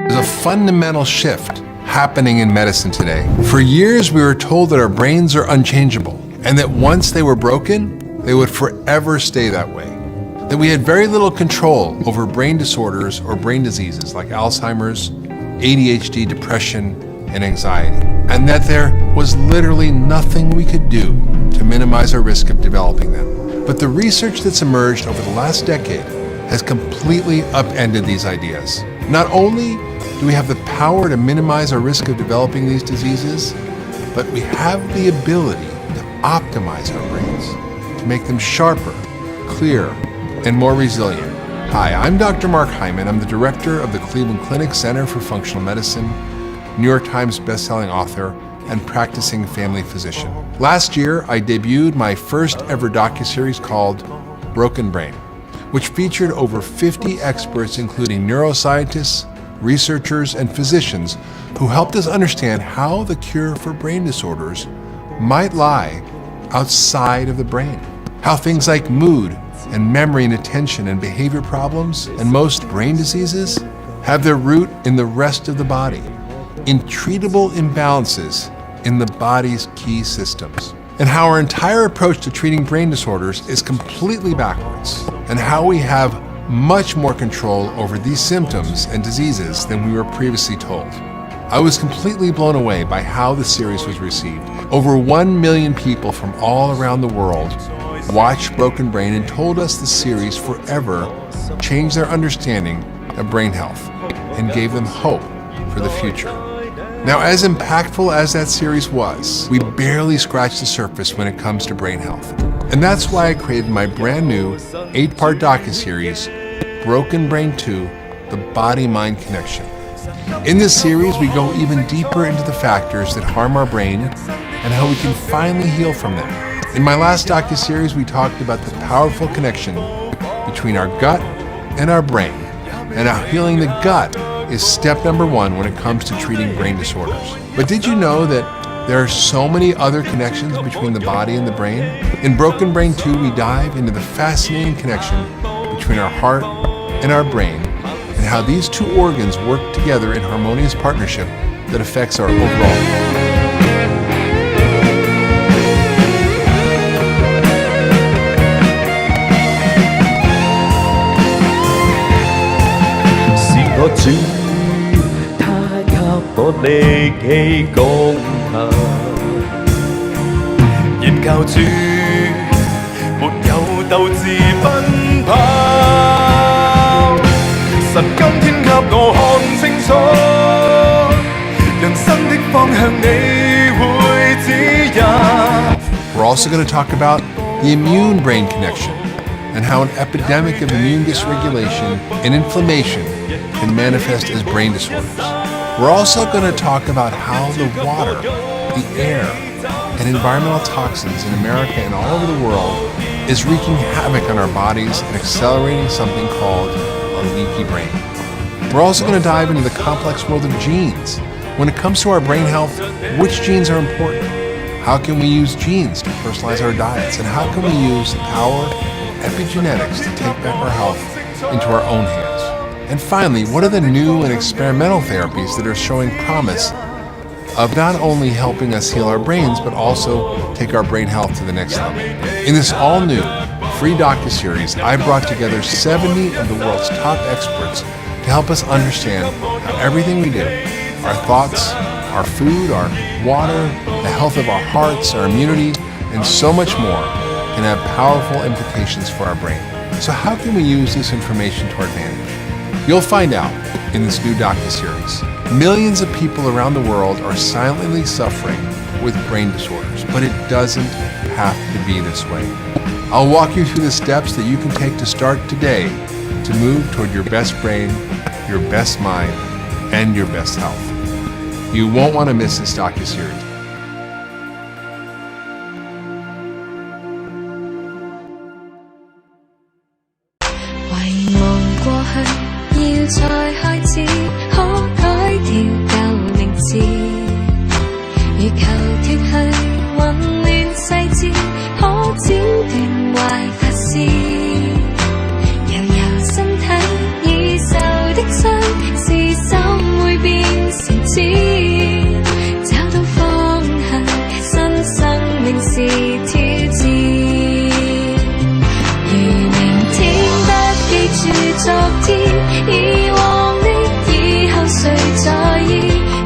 There's a fundamental shift happening in medicine today. For years, we were told that our brains are unchangeable and that once they were broken, they would forever stay that way. That we had very little control over brain disorders or brain diseases like Alzheimer's, ADHD, depression, and anxiety. And that there was literally nothing we could do to minimize our risk of developing them. But the research that's emerged over the last decade has completely upended these ideas. Not only do we have the power to minimize our risk of developing these diseases, but we have the ability to optimize our brains, to make them sharper, clearer, and more resilient. Hi, I'm Dr. Mark Hyman. I'm the director of the Cleveland Clinic Center for Functional Medicine, New York Times bestselling author, and practicing family physician. Last year, I debuted my first ever docuseries called Broken Brain, which featured over 50 experts, including neuroscientists, researchers, and physicians who helped us understand how the cure for brain disorders might lie outside of the brain. How things like mood and memory and attention and behavior problems and most brain diseases have their root in the rest of the body, in treatable imbalances in the body's key systems. And how our entire approach to treating brain disorders is completely backwards, and how we have much more control over these symptoms and diseases than we were previously told. I was completely blown away by how the series was received. Over 1 million people from all around the world watched Broken Brain and told us the series forever changed their understanding of brain health and gave them hope for the future. Now, as impactful as that series was, we barely scratched the surface when it comes to brain health. And that's why I created my brand new 8-part docuseries, Broken Brain 2, The Body-Mind Connection. In this series, we go even deeper into the factors that harm our brain and how we can finally heal from them. In my last docuseries, we talked about the powerful connection between our gut and our brain, and how healing the gut is step number 1 when it comes to treating brain disorders. But did you know that there are so many other connections between the body and the brain? In Broken Brain 2, we dive into the fascinating connection between our heart and our brain, and how these two organs work together in harmonious partnership that affects our overall health.主，他給我力氣剛強，現靠主，沒有鬥志奔跑。神今天給我看清楚，人生的方向你會指引。We're also going to talk about the immune-brain connection and how an epidemic of immune dysregulation and inflammation can manifest as brain disorders. We're also going to talk about how the water, the air, and environmental toxins in America and all over the world is wreaking havoc on our bodies and accelerating something called a leaky brain. We're also going to dive into the complex world of genes. When it comes to our brain health, which genes are important? How can we use genes to personalize our diets? And how can we use the power of epigenetics to take back our health into our own hands? And finally, what are the new and experimental therapies that are showing promise of not only helping us heal our brains, but also take our brain health to the next level? In this all-new, free docuseries, I brought together 70 of the world's top experts to help us understand how everything we do, our thoughts, our food, our water, the health of our hearts, our immunity, and so much more can have powerful implications for our brain. So how can we use this information to our advantage? You'll find out in this new docuseries. Millions of people around the world are silently suffering with brain disorders, but it doesn't have to be this way. I'll walk you through the steps that you can take to start today to move toward your best brain, your best mind, and your best health. You won't want to miss this docuseries. 以往的以後誰在意？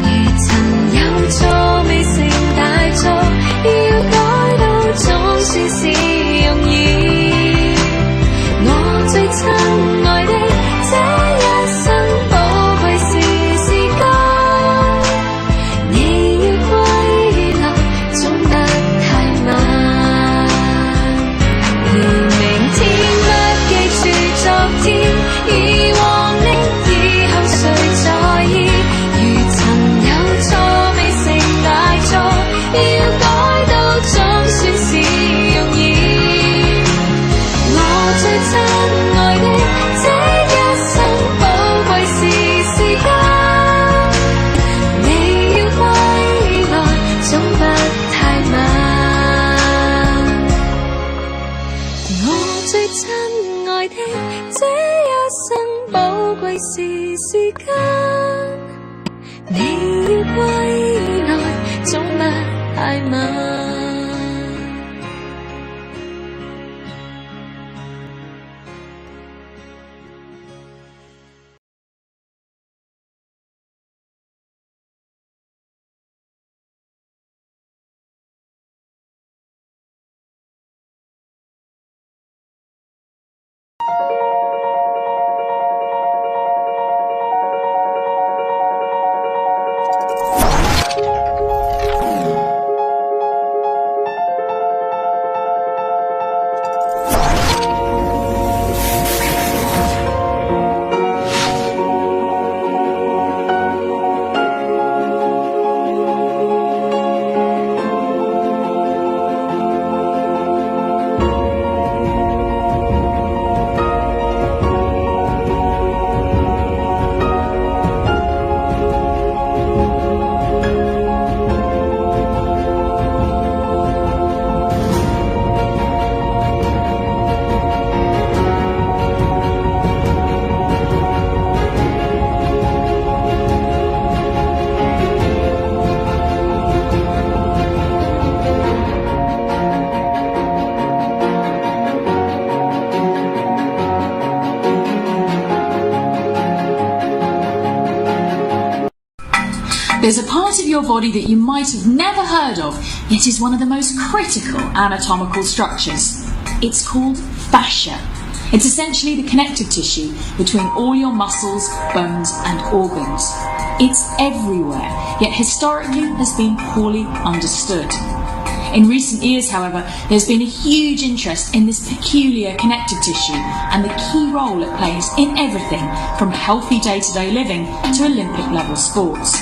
如曾有錯未成大錯，要改到總算是容易。我最親愛的，這一生寶貴是時間，你要歸來總不太晚。而明天不記住昨天，以往的以後誰在意？如曾有錯未成大錯，要改到總算是容易。我最親愛的，這一生寶貴是時間，你要歸來總不太晚。我最親愛的，這一生寶貴是時間，你要歸來總不太晚。There's a part of your body that you might have never heard of, yet is one of the most critical anatomical structures. It's called fascia. It's essentially the connective tissue between all your muscles, bones and organs. It's everywhere, yet historically has been poorly understood. In recent years, however, there's been a huge interest in this peculiar connective tissue and the key role it plays in everything from healthy day-to-day living to Olympic-level sports.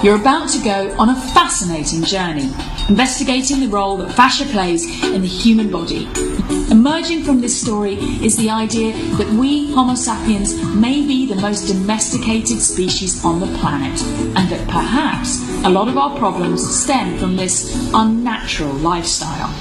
You're about to go on a fascinating journey, investigating the role that fascia plays in the human body. Emerging from this story is the idea that we Homo sapiens may be the most domesticated species on the planet, and that perhaps a lot of our problems stem from this unnatural lifestyle.